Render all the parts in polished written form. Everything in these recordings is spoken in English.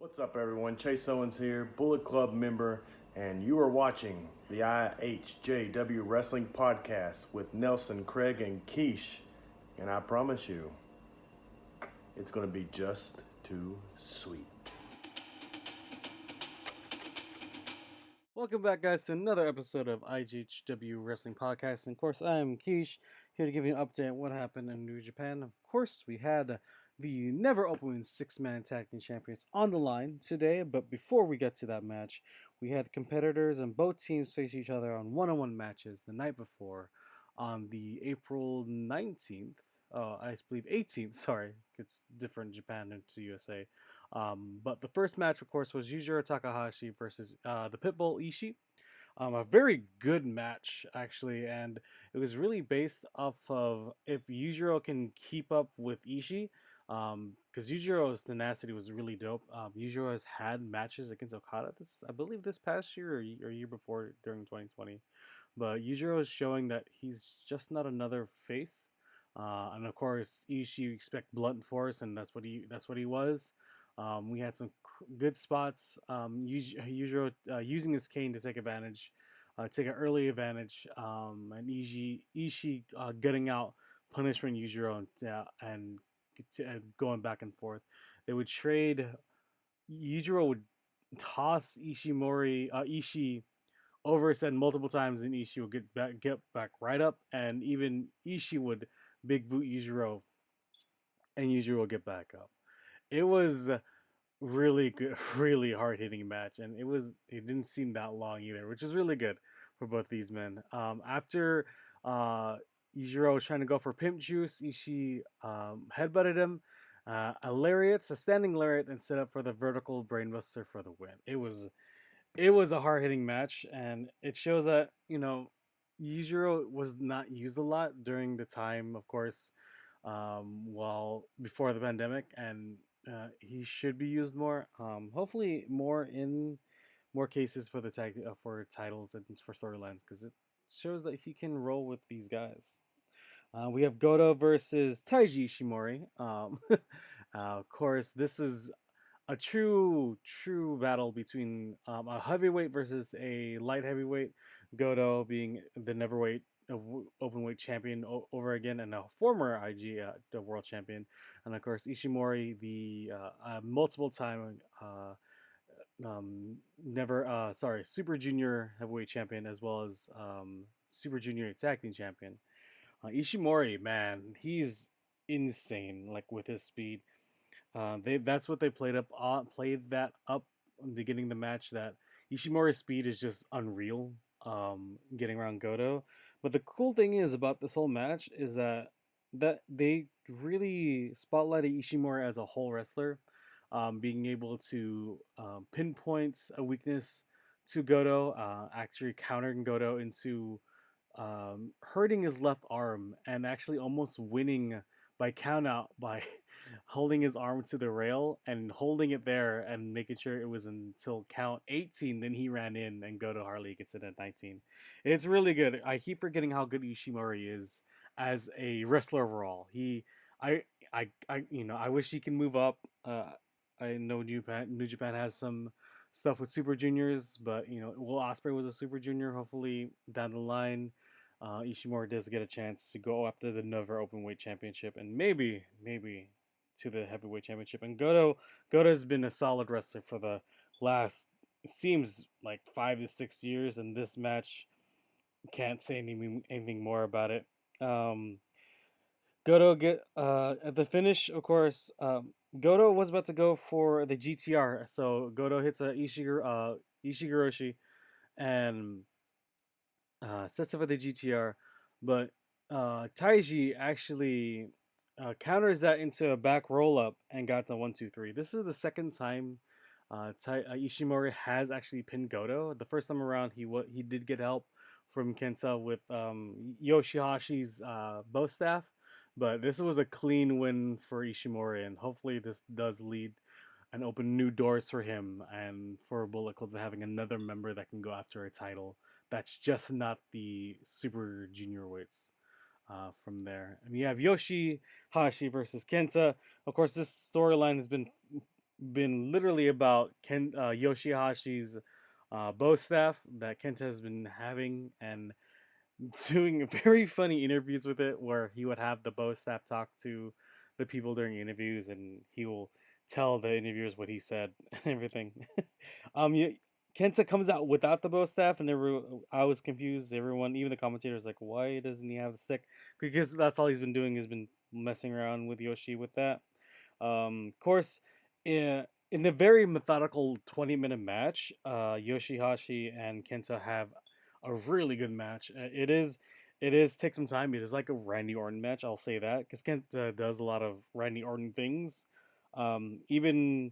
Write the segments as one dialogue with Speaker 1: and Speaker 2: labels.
Speaker 1: What's up, everyone? Chase Owens here, Bullet Club member, and you are watching the IHJW Wrestling Podcast with Nelson, Craig, and Keish. And I promise you, it's going to be just too sweet.
Speaker 2: Welcome back, guys, to another episode of IGHW Wrestling Podcast. And of course, I am Keish, here to give you an update on what happened in New Japan. Of course, we had the Never Open Six-Man Tag Team Champions on the line today. But before we get to that match, we had competitors and both teams face each other on one-on-one matches the night before on the April 19th. I believe 18th, sorry. It's different in Japan and to USA. But the first match, of course, was Yujiro Takahashi versus the Pitbull Ishii. A very good match, actually, and it was really based off of if Yujiro can keep up with Ishii, because Yujiro's tenacity was really dope. Yujiro has had matches against Okada I believe, this past year or year before during 2020, but Yujiro is showing that he's just not another face. And of course, Ishii, you expect blunt force, and that's what he was. We had some good spots. Yujiro using his cane to take advantage, take an early advantage, and Ishii gutting out punishment Yujiro and going back and forth. They would trade. Yujiro would toss Ishii over his head multiple times, and Ishii would get back right up, and even Ishii would big boot Yujiro, and Yujiro would get back up. It was really good, really hard hitting match, and it didn't seem that long either, which is really good for both these men. After uh, Yujiro was trying to go for pimp juice, Ishii headbutted him. A standing lariat, and set up for the vertical brainbuster for the win. It was a hard hitting match, and it shows that Yujiro was not used a lot during the time, of course, while before the pandemic, and he should be used more. Hopefully, more in more cases for the for titles and for storylines, because it shows that he can roll with these guys. We have Goto versus Taiji Ishimori. Of course, this is a true battle between a heavyweight versus a light heavyweight. Goto being the neverweight openweight champion over again, and a former IG the world champion, and of course Ishimori, the multiple time never Super Junior heavyweight champion, as well as Super Junior tag team champion. Ishimori, man, he's insane. Like with his speed, that's what they played that up in the beginning of the match. That Ishimori's speed is just unreal. Getting around Goto, but the cool thing is about this whole match is that they really spotlighted Ishimori as a whole wrestler, being able to pinpoint a weakness to Goto, actually countering Goto into hurting his left arm and actually almost winning by count out by holding his arm to the rail and holding it there and making sure it was until count 18. Then he ran in and Goto Harley gets it at 19. It's really good. I keep forgetting how good Ishimori is as a wrestler overall. I wish he can move up. I know New Japan has some stuff with Super Juniors, but Will Ospreay was a Super Junior. Hopefully down the line, Ishimori does get a chance to go after the Never Openweight Championship and maybe to the Heavyweight Championship. And Goto has been a solid wrestler for the last, it seems like 5 to 6 years. And this match, can't say anything more about it. Goto get at the finish, of course. Goto was about to go for the GTR, so Goto hits a Ishiguroshi and sets up for the GTR, but Taiji actually counters that into a back roll up and got the 1 2 3. This is the second time Ishimori has actually pinned Goto. The first time around, he did get help from Kenta with Yoshihashi's bow staff, but this was a clean win for Ishimori, and hopefully this does lead and open new doors for him and for Bullet Club having another member that can go after a title that's just not the Super Junior weights. From there, and you have Yoshi Hashi versus Kenta. Of course, this storyline has been been literally about Yoshihashi's bow staff that Kenta has been having, and doing very funny interviews with it, where he would have the bow staff talk to the people during interviews, and he will tell the interviewers what he said and everything. You, Kenta comes out without the bow staff, and I was confused. Everyone, even the commentators, like, why doesn't he have the stick? Because that's all he's been doing, has been messing around with Yoshi with that. Of course, in the very methodical 20-minute match, Yoshihashi and Kenta have a really good match. It is take some time. It is like a Randy Orton match. I'll say that because Kenta does a lot of Randy Orton things. Even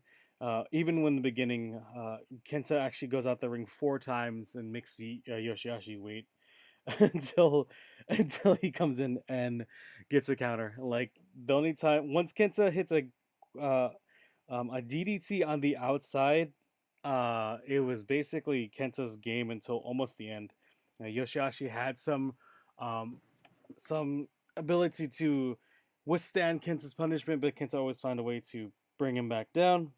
Speaker 2: when the beginning, Kenta actually goes out the ring 4 times and makes Yoshihashi wait until until he comes in and gets a counter. Like the only time once Kenta hits uh, a DDT on the outside, it was basically Kenta's game until almost the end. Yoshihashi had um, some ability to withstand Kenta's punishment, but Kenta always found a way to bring him back down.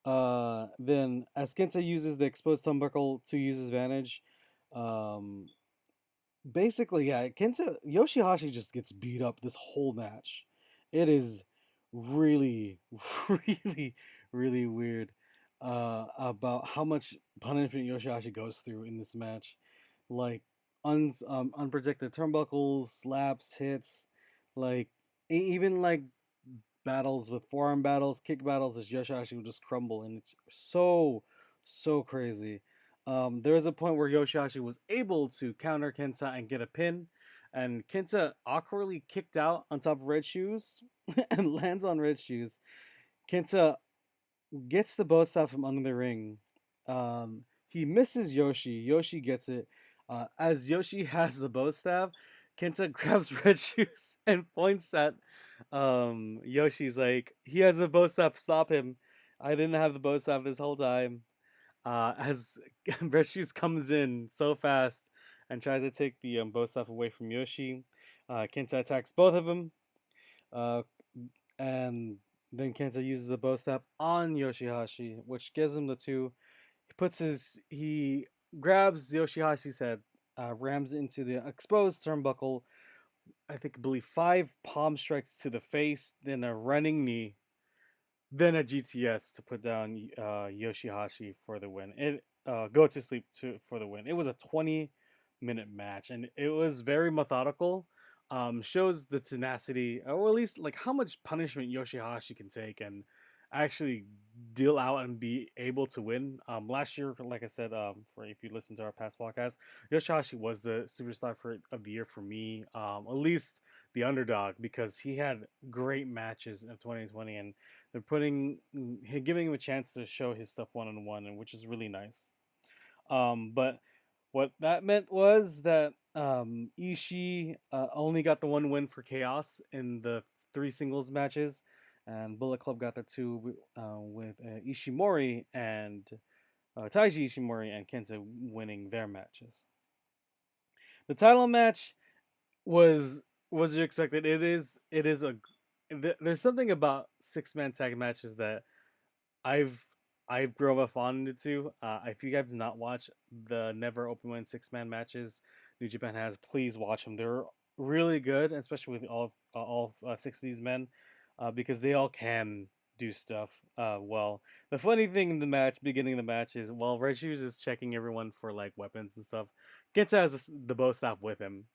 Speaker 2: Then, as Kenta uses the exposed turnbuckle to use his advantage, um, basically, yeah, Kenta Yoshihashi just gets beat up this whole match. It is really, really, really weird about how much punishment Yoshihashi goes through in this match. Like unprotected turnbuckles, slaps, hits, like even like battles with forearm battles, kick battles, as Yoshihashi will just crumble, and it's so crazy. There was a point where Yoshihashi was able to counter Kenta and get a pin, and Kenta awkwardly kicked out on top of Red Shoes and lands on Red Shoes. Kenta gets the bow staff from under the ring. He misses Yoshi. Yoshi gets it. As Yoshi has the bow staff, Kenta grabs Red Shoes and points at Yoshi's like, he has a bow staff, stop him. I didn't have the bow staff this whole time. As Red Shoes comes in so fast and tries to take the bow staff away from Yoshi, Kenta attacks both of them. Uh, and then Kenta uses the bow staff on Yoshihashi, which gives him the two. He grabs Yoshihashi's head, rams into the exposed turnbuckle. I believe 5 palm strikes to the face, then a running knee, then a GTS to put down Yoshihashi for the win. It go to sleep for the win. It was a 20-minute match, and it was very methodical. Shows the tenacity, or at least like how much punishment Yoshihashi can take and actually deal out and be able to win. Last year, like I said, for if you listen to our past podcast, Yoshihashi was the superstar of the year for me. At least the underdog, because he had great matches in 2020, and giving him a chance to show his stuff one on one, and which is really nice. But what that meant was that Ishii only got the one win for Chaos in the 3 singles matches, and Bullet Club got the 2 with Ishimori and Taiji Ishimori and Kenta winning their matches. The title match was you expected. There's something about 6-man tag matches that I've grown up fond into. If you guys have not watched the Never Open Win 6-man matches New Japan has, please watch them. They're really good, especially with all 6 of these men, because they all can do stuff well. The funny thing in the match, beginning of the match, is while Red Shoes is checking everyone for like weapons and stuff, Kenta has the bow staff with him.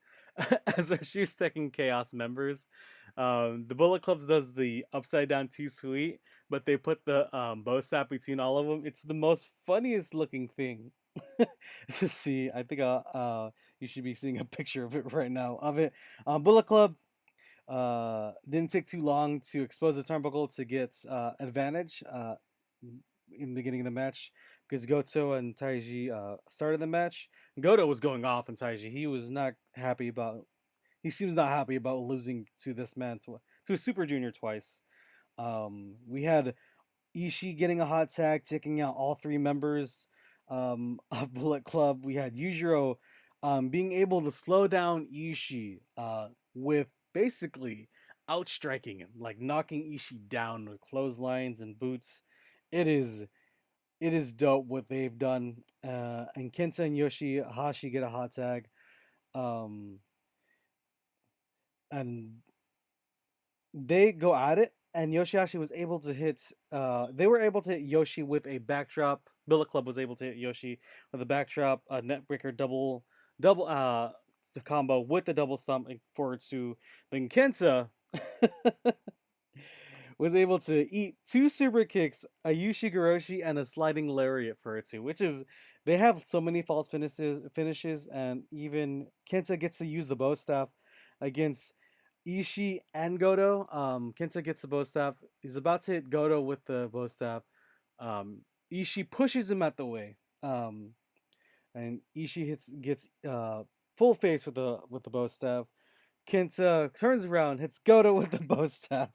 Speaker 2: As Red Shoes checking Chaos members, the Bullet Clubs does the upside down too sweet, but they put the bow staff between all of them. It's the most funniest looking thing to see. I think you should be seeing a picture of it right now of it. Bullet Club didn't take too long to expose the turnbuckle to get advantage in the beginning of the match, because Goto and Taiji started the match. Goto was going off on Taiji. He seems not happy about losing to this man, to a Super Junior twice. We had Ishii getting a hot tag, taking out all 3 members of Bullet Club. We had Yujiro being able to slow down Ishii with basically outstriking him, like knocking Ishii down with clotheslines and boots. It is it is dope what they've done. And Kenta and Yoshihashi get a hot tag. Um, and they go at it, and Yoshihashi was able to hit. They were able to hit Yoshi with a backdrop. Billet Club was able to hit Yoshi with a backdrop, a netbreaker double combo with the double stomp forward to. Then Kenta was able to eat two super kicks, a Yushi and a sliding lariat for it too, which is they have so many false finishes, and even Kenta gets to use the bow staff against Ishii and Goto. Kenta gets the bow staff. He's about to hit Goto with the bow staff. Um, Ishii pushes him out the way. And Ishii gets full face with the bow staff. Kenta turns around, hits Goto with the bow staff,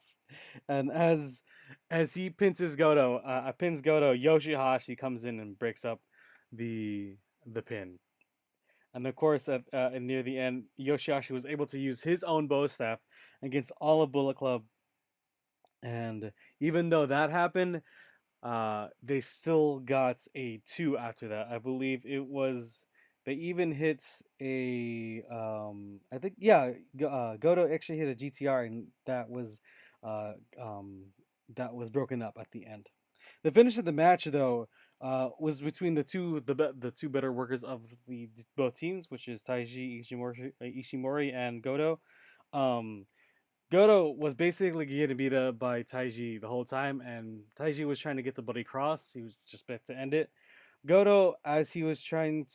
Speaker 2: and as he pins Goto, Yoshihashi comes in and breaks up the pin. And of course, at near the end, Yoshihashi was able to use his own bow staff against all of Bullet Club. And even though that happened, they still got a 2 after that. I believe it was they even hit a I think yeah, Goto actually hit a GTR, and uh um that was broken up at the end. The finish of the match though was between the two better workers of the both teams, which is Taiji Ishimori and Goto. Um, Goto was basically getting beat up by Taiji the whole time, and Taiji was trying to get the bloody cross. He was just about to end it. Goto, as Taiji was trying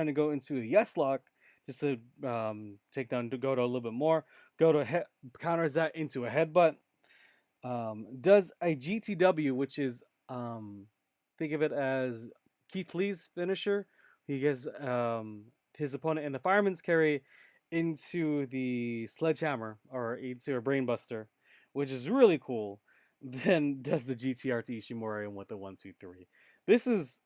Speaker 2: to go into a yes lock, just to take down Goto a little bit more. Goto counters that into a headbutt. Does a GTW, which is think of it as Keith Lee's finisher. He gets his opponent in the fireman's carry into the sledgehammer or into a brainbuster, which is really cool. Then does the GTR to Ishimori and with the 1-2-3. This is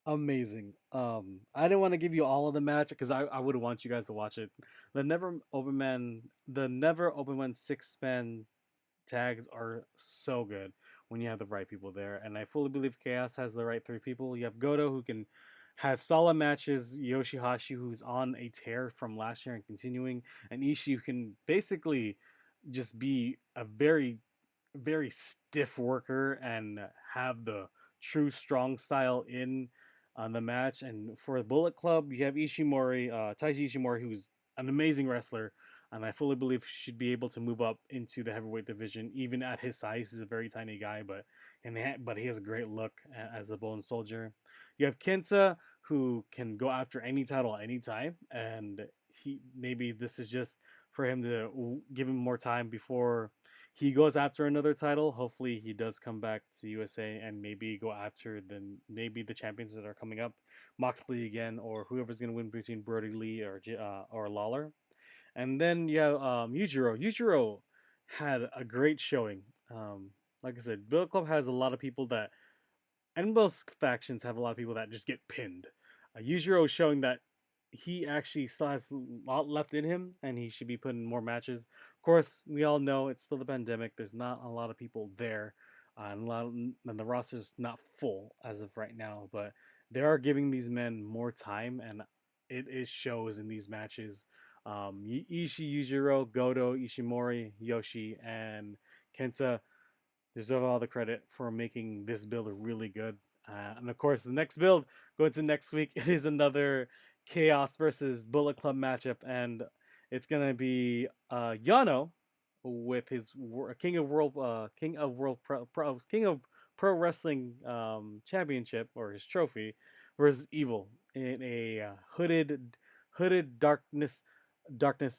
Speaker 2: amazing. I didn't want to give you all of the match because I would want you guys to watch it. The Never Open Man 6-man tags are so good when you have the right people there. And I fully believe Chaos has the right 3 people. You have Goto, who can have solid matches, Yoshihashi, who's on a tear from last year and continuing, and Ishii, who can basically just be a very, very stiff worker and have the true strong style in on the match. And for Bullet Club, you have Taiji Ishimori, who's an amazing wrestler, and I fully believe should be able to move up into the heavyweight division, even at his size. He's a very tiny guy, but he has a great look as a Bone Soldier. You have Kenta, who can go after any title anytime, and maybe this is just for him to give him more time before he goes after another title. Hopefully, he does come back to USA and maybe go after maybe the champions that are coming up, Moxley again, or whoever's going to win between Brody Lee or Lawler. And then you have Yujiro. Yujiro had a great showing. Like I said, Bullet Club has a lot of people that, and most factions have a lot of people that just get pinned. Yujiro is showing that he actually still has a lot left in him, and he should be put in more matches. Of course, we all know it's still the pandemic. There's not a lot of people there, and the roster's not full as of right now. But they are giving these men more time, and it shows in these matches. Ishii, Yujiro, Goto, Ishimori, Yoshi, and Kenta deserve all the credit for making this build really good. And of course, the next build going to next week, it is another Chaos versus Bullet Club matchup, and it's gonna be Yano with his King of Pro Wrestling championship, or his trophy, versus Evil in a hooded darkness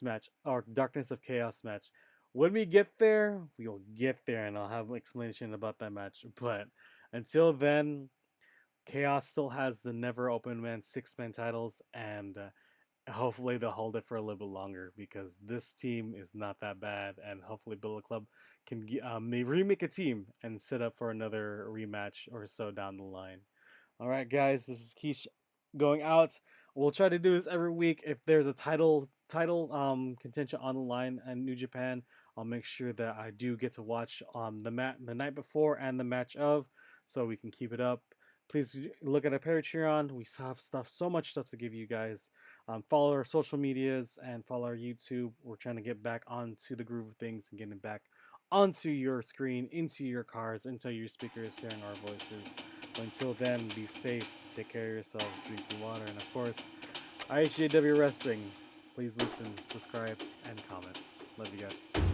Speaker 2: match, or Darkness of Chaos match. When we get there, we'll get there, and I'll have an explanation about that match. But until then, Chaos still has the Never Open Man 6-man titles, and hopefully they'll hold it for a little bit longer because this team is not that bad, and hopefully Bullet Club can remake a team and set up for another rematch or so down the line. All right, guys, this is Keish going out. We'll try to do this every week. If there's a title contention on the line in New Japan, I'll make sure that I do get to watch the night before and the match of, so we can keep it up. Please look at our Patreon. We have so much stuff to give you guys. Follow our social medias and follow our YouTube. We're trying to get back onto the groove of things and getting back onto your screen, into your cars, into your speakers, hearing our voices. But until then, be safe, take care of yourselves, drink your water, and of course, IHJW Wrestling. Please listen, subscribe, and comment. Love you guys.